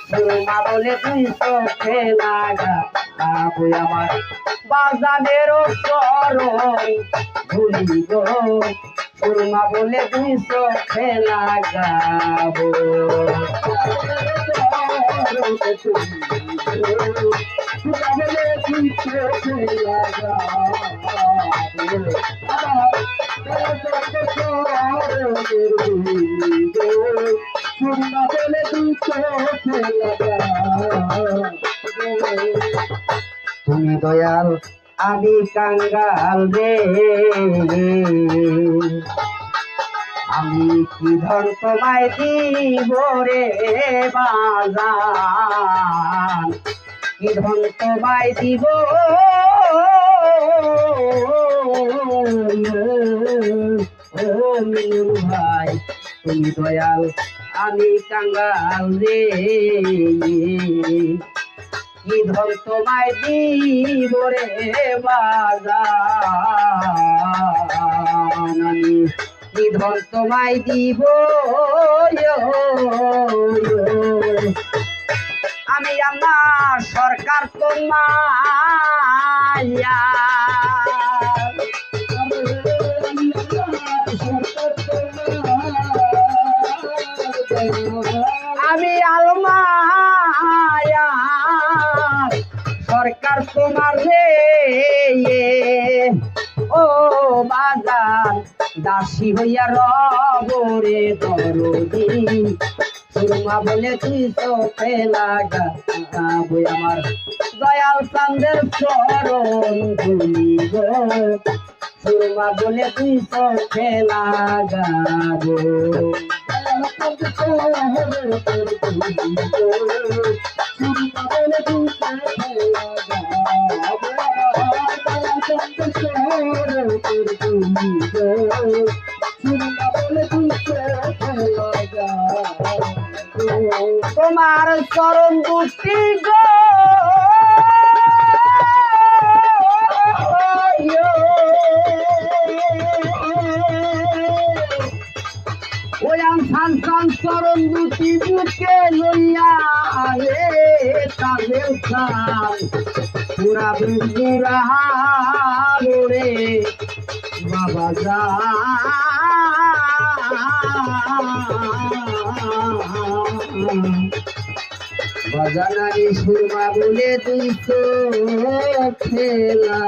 সুরমা বলে তুই চোখে লাগাবো আমার বাজানের চরণ ধুলি গো সুরমা বলে তুই চোখে লাগাবো তুমি দয়াল আমি কাঙ্গাল রে আমি কি ধন তোমায় দিব রে বাজান কি ধন তোমায় দিব ভাই তুমি দয়াল আমি কাঙ্গাল রে কি ধন তোমায় দিব রে বাজান আমি কি ধন তোমায় দিব আমি আমার সরকার তোমায়া আমি আলমায়া সরকার তোমার রে ও বাজান দাসী হইয়া রবরে দরদি সুরমা বলে তুই চোখে লাগাবো আমার দয়াল চাঁদের চরণ ধুলি গো সুরমা বলে তুই চোখে লাগাবো তোমার চরণ দুটি গো চরণ দুটি বুকে লইয়া রে তাদের পুরা বুড়া রে বাবা যা বাজানারি সুরমা বলে তুই তো খেলা